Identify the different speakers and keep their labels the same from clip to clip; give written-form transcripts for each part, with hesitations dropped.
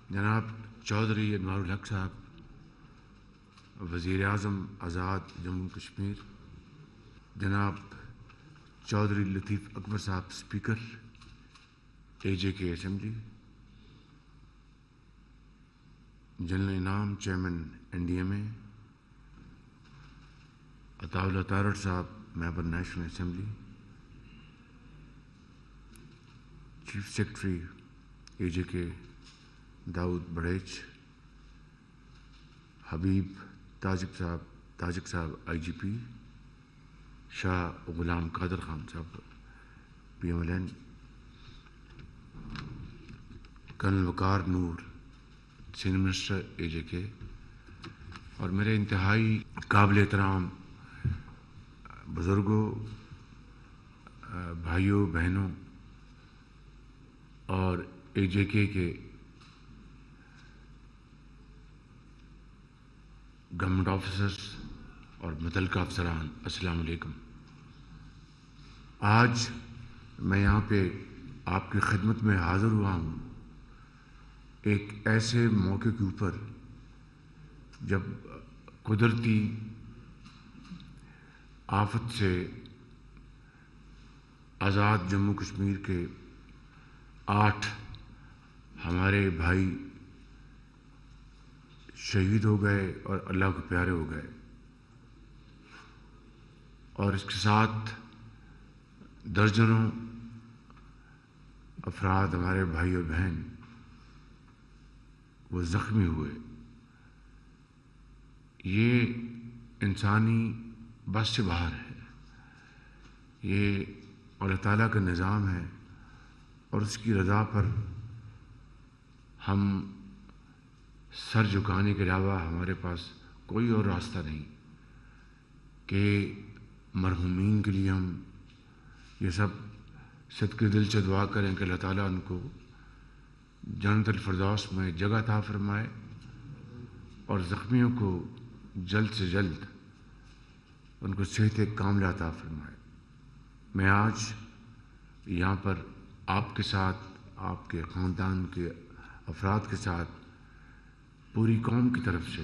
Speaker 1: جناب چودھری انوار الحق صاحب وزیر اعظم آزاد جموں کشمیر، جناب چودھری لطیف اکبر صاحب اسپیکر اے جے کے اسمبلی، جنرل انعام چیئرمین این ڈی ایم اے، عطاء اللہ تارڑ صاحب ممبر نیشنل اسمبلی، چیف سیکرٹری اے جے کے داؤد بڑیچ، حبیب تاجک صاحب آئی جی پی، شاہ غلام قادر خان صاحب P M L N, colonel Waqar Noor senior minister A J K, اور میرے انتہائی قابل احترام بزرگوں، بھائیوں بہنوں اور اے جے کے گورنمنٹ آفیسرز اور متعلقہ افسران، السلام علیکم۔ آج میں یہاں پہ آپ کی خدمت میں حاضر ہوا ہوں ایک ایسے موقع کے اوپر جب قدرتی آفت سے آزاد جموں کشمیر کے 8 ہمارے بھائی شہید ہو گئے اور اللہ کے پیارے ہو گئے، اور اس کے ساتھ درجنوں افراد ہمارے بھائی اور بہن وہ زخمی ہوئے۔ یہ انسانی بس سے باہر ہے، یہ اللہ تعالیٰ کا نظام ہے، اور اس کی رضا پر ہم سر جھکانے کے علاوہ ہمارے پاس کوئی اور راستہ نہیں کہ مرحومین کے لیے ہم یہ سب صدقے دل سے دعا کریں کہ اللہ تعالیٰ ان کو جنت الفردوس میں جگہ عطا فرمائے اور زخمیوں کو جلد سے جلد ان کو صحت کاملہ عطا فرمائے۔ میں آج یہاں پر آپ کے ساتھ، آپ کے خاندان کے افراد کے ساتھ پوری قوم کی طرف سے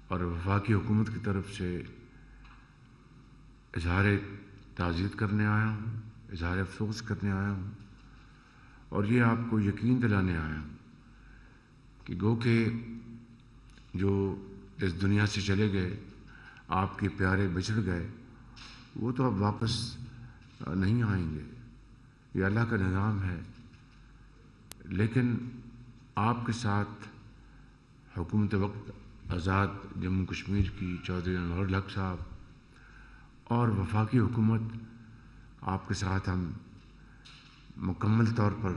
Speaker 1: اور وفاقی حکومت کی طرف سے اظہار تعزیت کرنے آیا ہوں، اظہار افسوس کرنے آیا ہوں، اور یہ آپ کو یقین دلانے آیا ہوں کہ گو کہ جو اس دنیا سے چلے گئے، آپ کے پیارے بچڑ گئے، وہ تو اب واپس نہیں آئیں گے، یہ اللہ کا نظام ہے، لیکن آپ کے ساتھ حکومت وقت آزاد جموں کشمیر کی چودھری انوار الحق صاحب اور وفاقی حکومت، آپ کے ساتھ ہم مکمل طور پر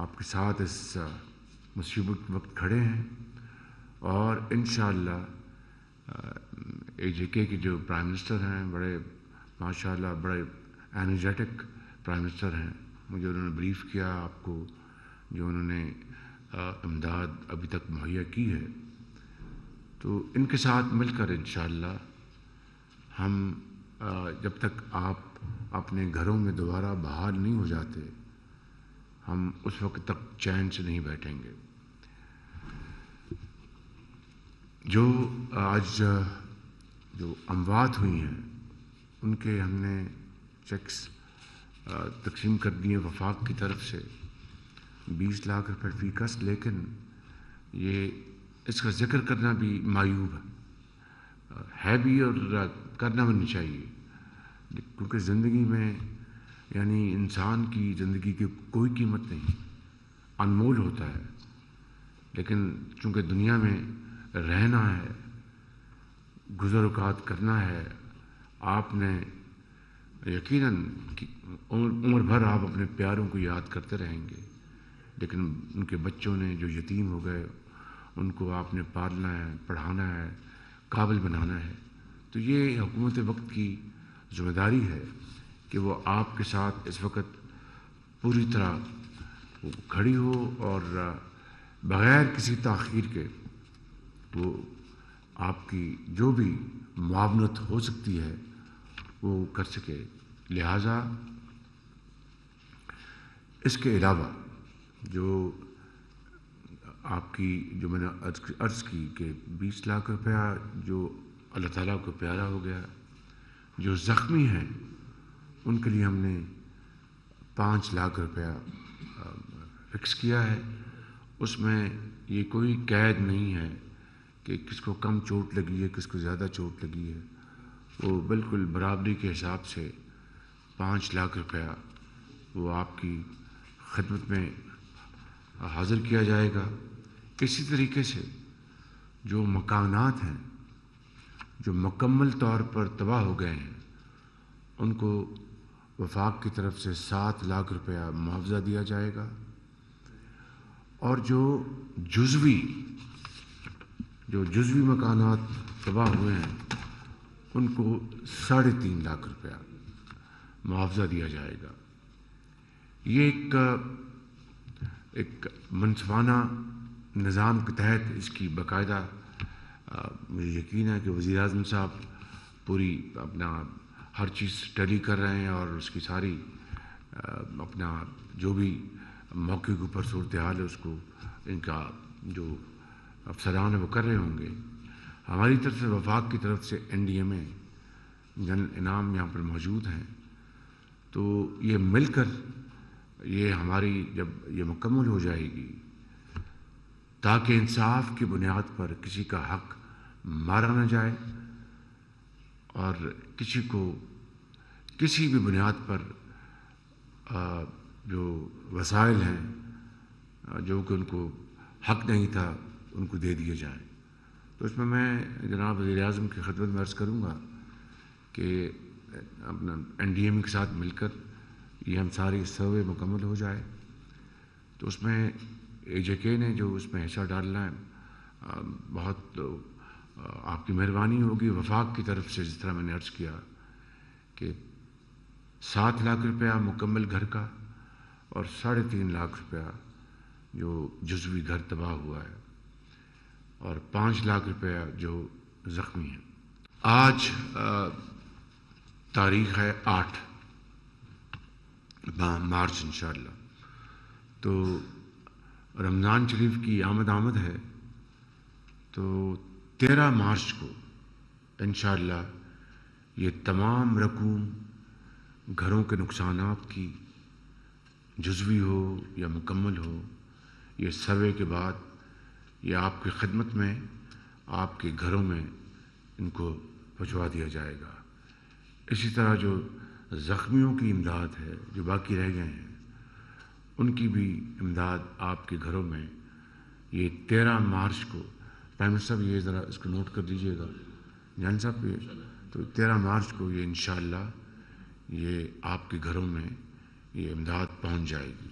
Speaker 1: آپ کے ساتھ اس مصیبت وقت کھڑے ہیں، اور انشاءاللہ اے جے کے جو پرائم منسٹر ہیں، بڑے ماشاءاللہ بڑے انرجیٹک پرائم منسٹر ہیں، مجھے انہوں نے بریف کیا آپ کو جو انہوں نے امداد ابھی تک مہیا کی ہے، تو ان کے ساتھ مل کر انشاءاللہ ہم جب تک آپ اپنے گھروں میں دوبارہ بحال نہیں ہو جاتے، ہم اس وقت تک چین سے نہیں بیٹھیں گے۔ جو آج جو اموات ہوئی ہیں ان کے ہم نے چیکس تقسیم کر دیے وفاق کی طرف سے 20 لاکھ روپے فی کس، لیکن یہ اس کا ذکر کرنا بھی معیوب ہے بھی اور کرنا بھی نہیں چاہیے، کیونکہ زندگی میں یعنی انسان کی زندگی کی کوئی قیمت نہیں، انمول ہوتا ہے، لیکن چونکہ دنیا میں رہنا ہے، گزر اوقات کرنا ہے، آپ نے یقیناً عمر بھر آپ اپنے پیاروں کو یاد کرتے رہیں گے، لیکن ان کے بچوں نے جو یتیم ہو گئے ان کو آپ نے پالنا ہے، پڑھانا ہے، قابل بنانا ہے، تو یہ حکومت وقت کی ذمہ داری ہے کہ وہ آپ کے ساتھ اس وقت پوری طرح کھڑی ہو اور بغیر کسی تاخیر کے وہ آپ کی جو بھی معاونت ہو سکتی ہے وہ کر سکے۔ لہٰذا اس کے علاوہ جو آپ کی جو میں نے عرض کی کہ 20 لاکھ روپیہ جو اللہ تعالیٰ کو پیارا ہو گیا، جو زخمی ہیں ان کے لیے ہم نے 5 لاکھ روپیہ فکس کیا ہے. اس میں یہ کوئی قید نہیں ہے کہ کس کو کم چوٹ لگی ہے کس کو زیادہ چوٹ لگی ہے. وہ بالکل برابری کے حساب سے 5 لاکھ روپیہ وہ آپ کی خدمت میں حاضر کیا جائے گا. اسی طریقے سے جو مکانات ہیں جو مکمل طور پر تباہ ہو گئے ہیں ان کو وفاق کی طرف سے 7 لاکھ روپیہ معاوضہ دیا جائے گا، اور جو جزوی مکانات تباہ ہوئے ہیں ان کو 3.5 لاکھ روپیہ معاوضہ دیا جائے گا. یہ ایک منصفانہ نظام کے تحت اس کی باقاعدہ مجھے یقین ہے کہ وزیر اعظم صاحب پوری اپنا ہر چیز ٹیلی کر رہے ہیں، اور اس کی ساری اپنا جو بھی موقع کے اوپر صورتحال ہے اس کو ان کا جو افسران ہیں وہ کر رہے ہوں گے. ہماری طرف سے وفاق کی طرف سے NDMA جنرل انعام یہاں پر موجود ہیں. تو یہ مل کر یہ ہماری جب یہ مکمل ہو جائے گی تاکہ انصاف کی بنیاد پر کسی کا حق مارا نہ جائے اور کسی کو کسی بھی بنیاد پر جو وسائل ہیں جو کہ ان کو حق نہیں تھا ان کو دے دیے جائیں. تو اس میں جناب وزیر اعظم کی خدمت میں عرض کروں گا کہ اپنا NDMA کے ساتھ مل کر یہ ہم ساری سروے مکمل ہو جائے. تو اس میں AJK نے جو اس میں حصہ ڈالنا ہے بہت آپ کی مہربانی ہوگی. وفاق کی طرف سے جس طرح میں نے عرض کیا کہ 7 لاکھ روپیہ مکمل گھر کا اور 3.5 لاکھ روپیہ جو جزوی گھر تباہ ہوا ہے اور 5 لاکھ روپیہ جو زخمی ہیں. آج تاریخ ہے 8 مارچ انشاءاللہ. تو رمضان شریف کی آمد ہے. تو 13 مارچ کو انشاءاللہ یہ تمام رقوم گھروں کے نقصانات کی جزوی ہو یا مکمل ہو یہ سروے کے بعد یہ آپ کی خدمت میں آپ کے گھروں میں ان کو پہنچوا دیا جائے گا. اسی طرح جو زخمیوں کی امداد ہے جو باقی رہ گئے ہیں ان کی بھی امداد آپ کے گھروں میں یہ 13 مارچ کو پرائم منسٹر صاحب یہ ذرا اس کو نوٹ کر دیجیے گا جان صاحب. تو 13 مارچ کو یہ انشاءاللہ یہ آپ کے گھروں میں یہ امداد پہنچ جائے گی.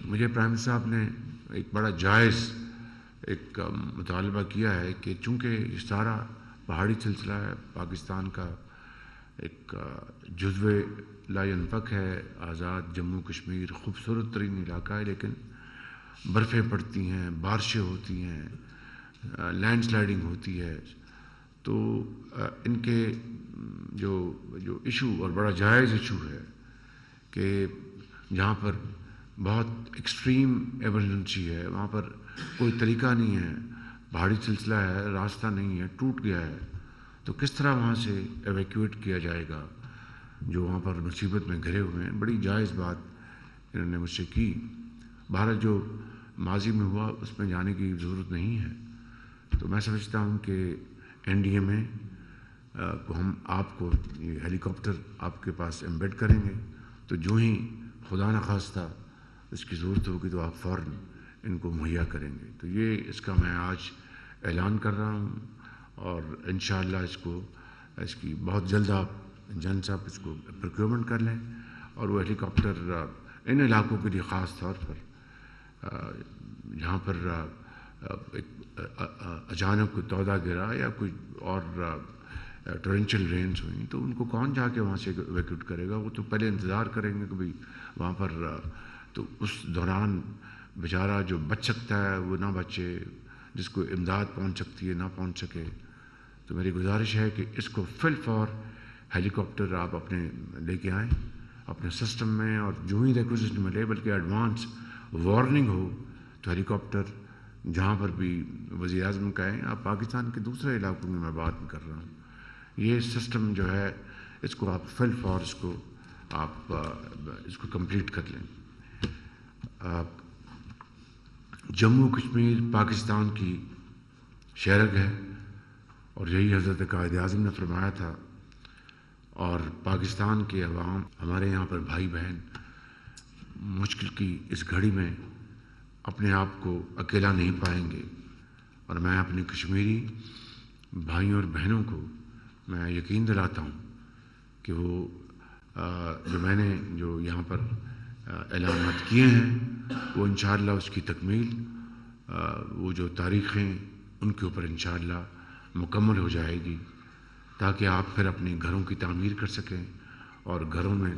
Speaker 1: مجھے پرائم منسٹر صاحب نے ایک بڑا جائز ایک مطالبہ کیا ہے کہ چونکہ یہ سارا پہاڑی سلسلہ ہے پاکستان کا ایک جزو لا ينفک ہے آزاد جموں کشمیر خوبصورت ترین علاقہ ہے لیکن برفیں پڑتی ہیں بارشیں ہوتی ہیں لینڈ سلائڈنگ ہوتی ہے. تو ان کے جو ایشو اور بڑا جائز ایشو ہے کہ جہاں پر بہت ایکسٹریم ایمرجنسی ہے وہاں پر کوئی طریقہ نہیں ہے پہاڑی سلسلہ ہے راستہ نہیں ہے ٹوٹ گیا ہے تو کس طرح وہاں سے ایویکیویٹ کیا جائے گا جو وہاں پر مصیبت میں گھرے ہوئے ہیں. بڑی جائز بات انہوں نے مجھ سے کی. بھارت جو ماضی میں ہوا اس میں جانے کی ضرورت نہیں ہے. تو میں سمجھتا ہوں کہ NDMA کو ہم آپ کو یہ ہیلی کاپٹر آپ کے پاس ایمبیڈ کریں گے تو جو ہی خدا نخواستہ اس کی ضرورت ہوگی تو آپ فوراً ان کو مہیا کریں گے. تو یہ اس کا میں آج اعلان کر رہا ہوں اور انشاءاللہ اس کی بہت جلد آپ جن صاحب اس کو پروکیورمنٹ کر لیں اور وہ ہیلی کاپٹر ان علاقوں کے لیے خاص طور پر جہاں پر ایک اچانک کوئی تودہ گرا یا کوئی اور ٹورنچل رینز ہوئیں تو ان کو کون جا کے وہاں سے ایویکیوٹ کرے گا. وہ تو پہلے انتظار کریں گے کہ بھئی وہاں پر تو اس دوران بیچارہ جو بچ سکتا ہے وہ نہ بچے جس کو امداد پہنچ سکتی ہے نہ پہنچ سکے. تو میری گزارش ہے کہ اس کو فل فور ہیلی کاپٹر آپ اپنے لے کے آئیں اپنے سسٹم میں اور جو ہی ریکوزیشن ملے بلکہ ایڈوانس وارننگ ہو تو ہیلی کاپٹر جہاں پر بھی وزیر اعظم کہیں، آپ پاکستان کے دوسرے علاقوں میں بات کر رہا ہوں، یہ سسٹم جو ہے اس کو آپ فل فورس کو آپ اس کو کمپلیٹ کر لیں۔ جموں کشمیر پاکستان کی شہرگ ہے، اور یہی حضرت قائد اعظم نے فرمایا تھا، اور پاکستان کے عوام، ہمارے یہاں پر بھائی بہن مشکل کی اس گھڑی میں اپنے آپ کو اکیلا نہیں پائیں گے، اور میں اپنے کشمیری بھائیوں اور بہنوں کو میں یقین دلاتا ہوں کہ وہ جو میں نے جو یہاں پر اعلانات کیے ہیں وہ انشاءاللہ اس کی تکمیل وہ جو تاریخیں ان کے اوپر انشاءاللہ مکمل ہو جائے گی، تاکہ آپ پھر اپنے گھروں کی تعمیر کر سکیں اور گھروں میں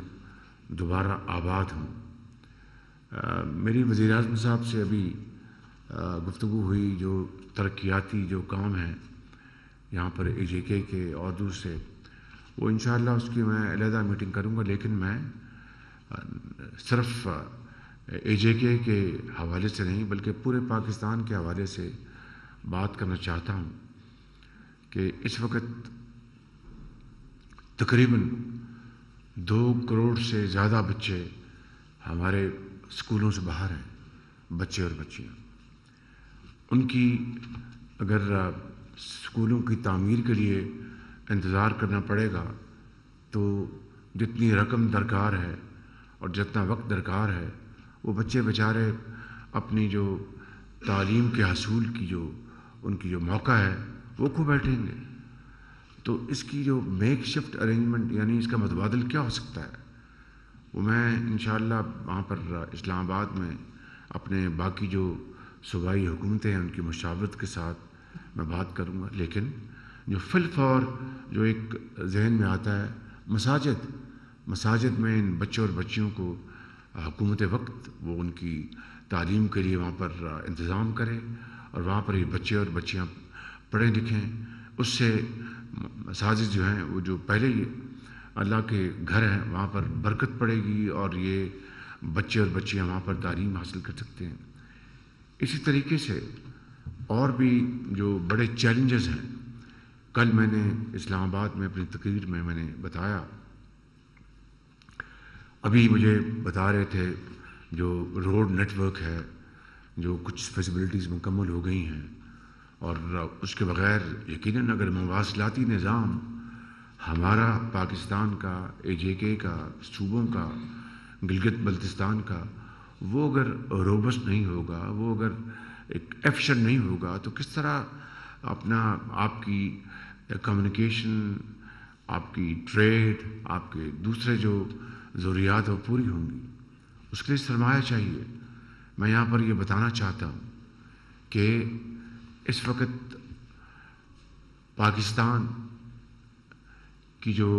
Speaker 1: دوبارہ آباد ہوں۔ میری وزیر اعظم صاحب سے ابھی گفتگو ہوئی، جو ترقیاتی جو کام ہیں یہاں پر اے جے کے اور دوسرے، وہ انشاءاللہ اس کی میں علیحدہ میٹنگ کروں گا، لیکن میں صرف اے جے کے حوالے سے نہیں بلکہ پورے پاکستان کے حوالے سے بات کرنا چاہتا ہوں کہ اس وقت تقریباً 2 کروڑ سے زیادہ بچے ہمارے اسکولوں سے باہر ہیں، بچے اور بچیاں۔ ان کی اگر اسکولوں کی تعمیر کے لیے انتظار کرنا پڑے گا تو جتنی رقم درکار ہے اور جتنا وقت درکار ہے، وہ بچے بیچارے اپنی جو تعلیم کے حصول کی جو ان کی جو موقع ہے وہ کھو بیٹھیں گے۔ تو اس کی جو میک شفٹ ارینجمنٹ، یعنی اس کا متبادل کیا ہو سکتا ہے، وہ میں انشاءاللہ وہاں پر اسلام آباد میں اپنے باقی جو صوبائی حکومتیں ہیں ان کی مشاورت کے ساتھ میں بات کروں گا۔ لیکن جو فل فور جو ایک ذہن میں آتا ہے، مساجد میں ان بچوں اور بچیوں کو حکومت وقت وہ ان کی تعلیم کے لیے وہاں پر انتظام کرے، اور وہاں پر یہ بچے اور بچیاں پڑھیں لکھیں۔ اس سے مساجد جو ہیں وہ جو پہلے ہی اللہ کے گھر ہیں وہاں پر برکت پڑے گی، اور یہ بچے اور بچیاں وہاں پر تعلیم حاصل کر سکتے ہیں۔ اسی طریقے سے اور بھی جو بڑے چیلنجز ہیں، کل میں نے اسلام آباد میں اپنی تقریر میں نے بتایا، ابھی مجھے بتا رہے تھے جو روڈ نیٹ ورک ہے، جو کچھ فیسیبلٹیز مکمل ہو گئی ہیں، اور اس کے بغیر یقیناً اگر مواصلاتی نظام ہمارا پاکستان کا، اے جے کے کا، صوبوں کا، گلگت بلتستان کا، وہ اگر روبسٹ نہیں ہوگا، وہ اگر ایک ایفیشنٹ نہیں ہوگا، تو کس طرح اپنا آپ کی کمیونیکیشن، آپ کی ٹریڈ، آپ کے دوسرے جو ضروریات وہ پوری ہوں گی۔ اس کے لیے سرمایہ چاہیے۔ میں یہاں پر یہ بتانا چاہتا ہوں کہ اس وقت پاکستان کی جو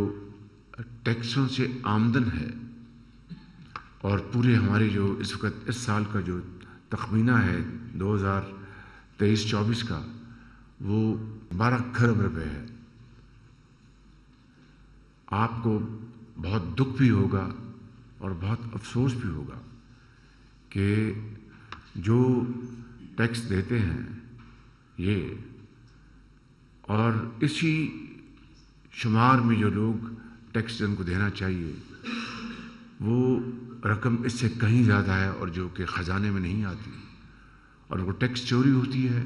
Speaker 1: ٹیکسوں سے آمدن ہے، اور پورے ہمارے جو اس وقت اس سال کا جو تخمینہ ہے 2023-24 کا، وہ 12 کھرب روپے ہے۔ آپ کو بہت دکھ بھی ہوگا اور بہت افسوس بھی ہوگا کہ جو ٹیکس دیتے ہیں یہ، اور اسی شمار میں جو لوگ ٹیکس جن کو دینا چاہیے وہ رقم اس سے کہیں زیادہ ہے، اور جو کہ خزانے میں نہیں آتی، اور وہ ٹیکس چوری ہوتی ہے۔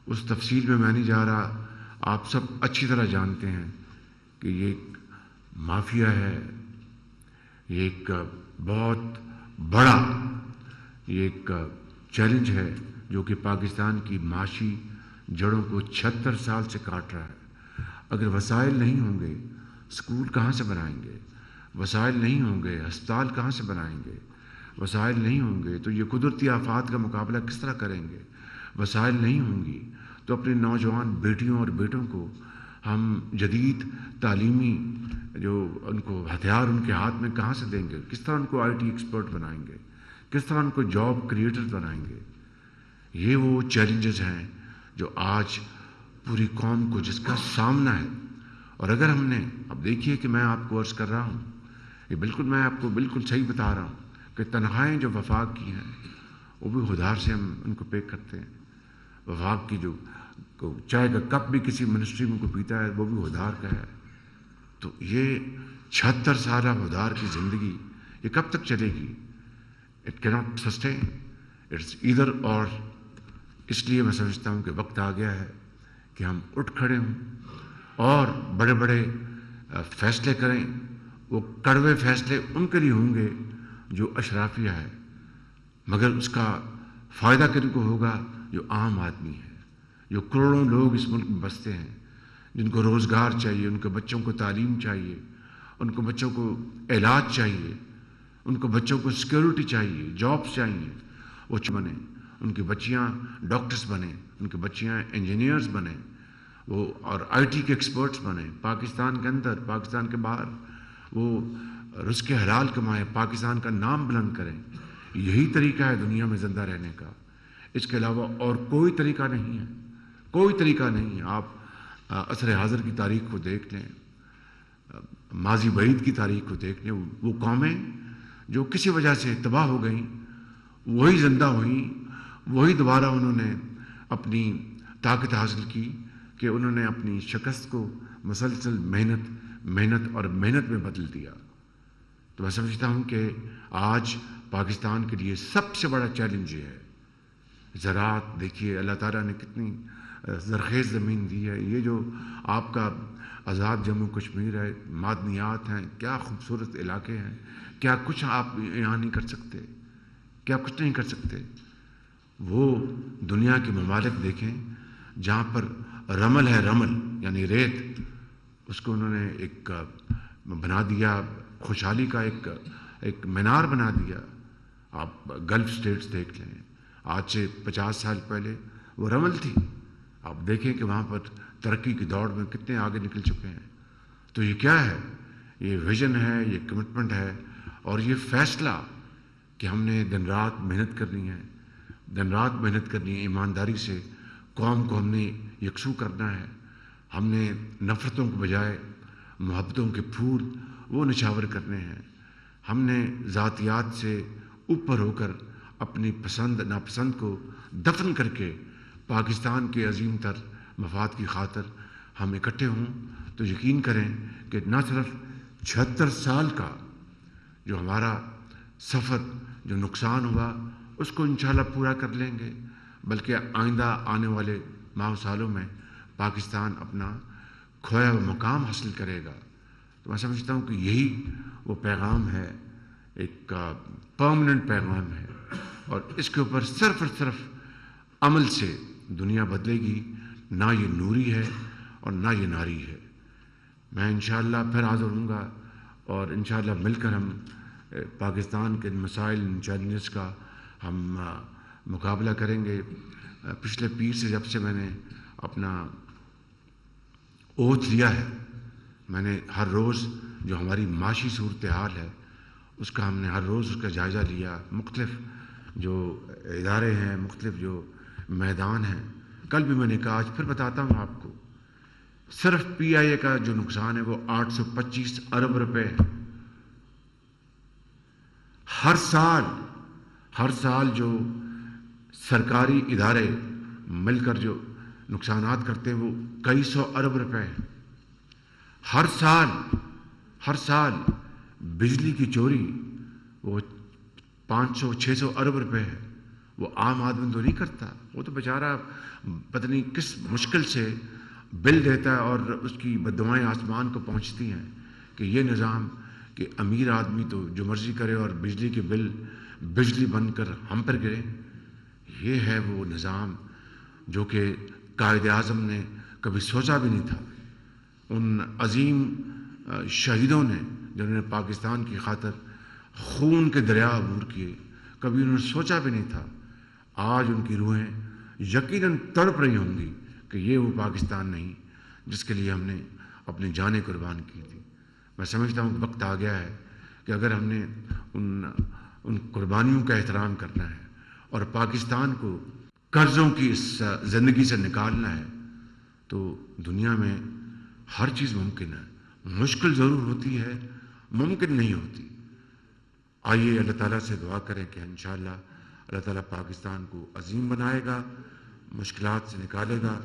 Speaker 1: اس تفصیل میں نہیں جا رہا، آپ سب اچھی طرح جانتے ہیں کہ یہ ایک مافیا ہے، یہ ایک بہت بڑا یہ ایک چیلنج ہے جو کہ پاکستان کی معاشی جڑوں کو 76 سال سے کاٹ رہا ہے۔ اگر وسائل نہیں ہوں گے، اسکول کہاں سے بنائیں گے؟ وسائل نہیں ہوں گے، ہسپتال کہاں سے بنائیں گے؟ وسائل نہیں ہوں گے تو یہ قدرتی آفات کا مقابلہ کس طرح کریں گے؟ وسائل نہیں ہوں گی تو اپنے نوجوان بیٹیوں اور بیٹوں کو ہم جدید تعلیمی جو ان کو ہتھیار ان کے ہاتھ میں کہاں سے دیں گے؟ کس طرح ان کو آئی ٹی ایکسپرٹ بنائیں گے؟ کس طرح ان کو جاب کریٹر بنائیں گے؟ یہ وہ چیلنجز ہیں جو آج پوری قوم کو جس کا سامنا ہے۔ اور اگر ہم نے، اب دیکھیے کہ میں آپ کو عرض کر رہا ہوں، یہ بالکل میں آپ کو بالکل صحیح بتا رہا ہوں کہ تنخواہیں جو وفاق کی ہیں وہ بھی ادھار سے ہم ان کو پے کرتے ہیں. وفاق کی جو چائے کا کپ بھی کسی منسٹری میں کو پیتا ہے وہ بھی ادھار کا ہے. تو یہ 76 سالہ ادھار کی زندگی یہ کب تک چلے گی؟ اٹ کی ناٹ سسٹین، اٹس ایدر اور. اس لیے میں سمجھتا ہوں کہ وقت آ گیا ہے کہ ہم اٹھ کھڑے ہوں اور بڑے بڑے فیصلے کریں. وہ کڑوے فیصلے ان کے لیے ہوں گے جو اشرافیہ ہے، مگر اس کا فائدہ کن کو ہوگا؟ جو عام آدمی ہے، جو کروڑوں لوگ اس ملک میں بستے ہیں، جن کو روزگار چاہیے، ان کے بچوں کو تعلیم چاہیے، ان کو بچوں کو علاج چاہیے، ان کو بچوں کو سیکیورٹی چاہیے، جابس چاہیے. وہ بنے، ان کی بچیاں ڈاکٹرز بنیں، ان کی بچیاں انجینئرز بنیں، وہ اور آئی ٹی کے ایکسپرٹس بنیں. پاکستان کے اندر، پاکستان کے باہر وہ رزق حلال کمائیں، پاکستان کا نام بلند کریں. یہی طریقہ ہے دنیا میں زندہ رہنے کا. اس کے علاوہ اور کوئی طریقہ نہیں ہے، کوئی طریقہ نہیں ہے. آپ عصر حاضر کی تاریخ کو دیکھ لیں، ماضی بعید کی تاریخ کو دیکھ لیں. وہ قومیں جو کسی وجہ سے تباہ ہو گئیں وہی زندہ ہوئیں، وہی دوبارہ انہوں نے اپنی طاقت حاصل کی کہ انہوں نے اپنی شکست کو مسلسل محنت اور محنت میں بدل دیا. تو میں سمجھتا ہوں کہ آج پاکستان کے لیے سب سے بڑا چیلنج یہ ہے. زراعت دیکھیے اللہ تعالیٰ نے کتنی زرخیز زمین دی ہے. یہ جو آپ کا آزاد جموں کشمیر ہے، معدنیات ہیں، کیا خوبصورت علاقے ہیں. کیا کچھ آپ یہاں نہیں کر سکتے؟ کیا کچھ نہیں کر سکتے؟ وہ دنیا کے ممالک دیکھیں جہاں پر رمل ہے، رمل یعنی ریت، اس کو انہوں نے ایک بنا دیا، خوشحالی کا ایک مینار بنا دیا. آپ گلف سٹیٹس دیکھ لیں، آج سے 50 سال پہلے وہ رمل تھی. آپ دیکھیں کہ وہاں پر ترقی کی دوڑ میں کتنے آگے نکل چکے ہیں. تو یہ کیا ہے؟ یہ ویژن ہے، یہ کمٹمنٹ ہے، اور یہ فیصلہ کہ ہم نے دن رات محنت کرنی ہے، دن رات محنت کرنی ہے ایمانداری سے. قوم کو ہم نے یکسو کرنا ہے. ہم نے نفرتوں کے بجائے محبتوں کے پھول وہ نچھاور کرنے ہیں. ہم نے ذاتیات سے اوپر ہو کر اپنی پسند ناپسند کو دفن کر کے پاکستان کے عظیم تر مفاد کی خاطر ہم اکٹھے ہوں. تو یقین کریں کہ نہ صرف 76 سال کا جو ہمارا سفر جو نقصان ہوا اس کو انشاءاللہ پورا کر لیں گے، بلکہ آئندہ آنے والے ماہ و سالوں میں پاکستان اپنا کھویا ہوا مقام حاصل کرے گا. تو میں سمجھتا ہوں کہ یہی وہ پیغام ہے، ایک پرماننٹ پیغام ہے، اور اس کے اوپر صرف اور صرف عمل سے دنیا بدلے گی. نہ یہ نوری ہے اور نہ یہ ناری ہے. میں انشاءاللہ پھر حاضر ہوں گا اور انشاءاللہ مل کر ہم پاکستان کے مسائل، چیلنجز کا ہم مقابلہ کریں گے. پچھلے پیر سے جب سے میں نے اپنا اوتھ لیا ہے، میں نے ہر روز جو ہماری معاشی صورتحال ہے اس کا ہم نے ہر روز اس کا جائزہ لیا. مختلف جو ادارے ہیں، مختلف جو میدان ہیں. کل بھی میں نے کہا، آج پھر بتاتا ہوں آپ کو، صرف پی آئی اے کا جو نقصان ہے وہ 825 ارب روپے ہے. ہر سال جو سرکاری ادارے مل کر جو نقصانات کرتے ہیں وہ کئی سو ارب روپے ہیں. ہر سال بجلی کی چوری وہ 500-600 ارب روپے ہے. وہ عام آدمی تو نہیں کرتا، وہ تو بیچارہ پتہ نہیں کس مشکل سے بل دیتا ہے اور اس کی بددعائیں آسمان کو پہنچتی ہیں کہ یہ نظام کہ امیر آدمی تو جو مرضی کرے اور بجلی کے بل بجلی بن کر ہم پر گرے. یہ ہے وہ نظام جو کہ قائد اعظم نے کبھی سوچا بھی نہیں تھا. ان عظیم شہیدوں نے جنہوں نے پاکستان کی خاطر خون کے دریا عبور کیے، کبھی انہوں نے سوچا بھی نہیں تھا. آج ان کی روحیں یقیناً تڑپ رہی ہوں گی کہ یہ وہ پاکستان نہیں جس کے لیے ہم نے اپنی جانیں قربان کی تھی. میں سمجھتا ہوں کہ وقت آ گیا ہے کہ اگر ہم نے ان قربانیوں کا احترام کرنا ہے اور پاکستان کو قرضوں کی اس زندگی سے نکالنا ہے تو دنیا میں ہر چیز ممکن ہے. مشکل ضرور ہوتی ہے، ممکن نہیں ہوتی. آئیے اللہ تعالیٰ سے دعا کریں کہ انشاءاللہ اللہ تعالیٰ پاکستان کو عظیم بنائے گا، مشکلات سے نکالے گا.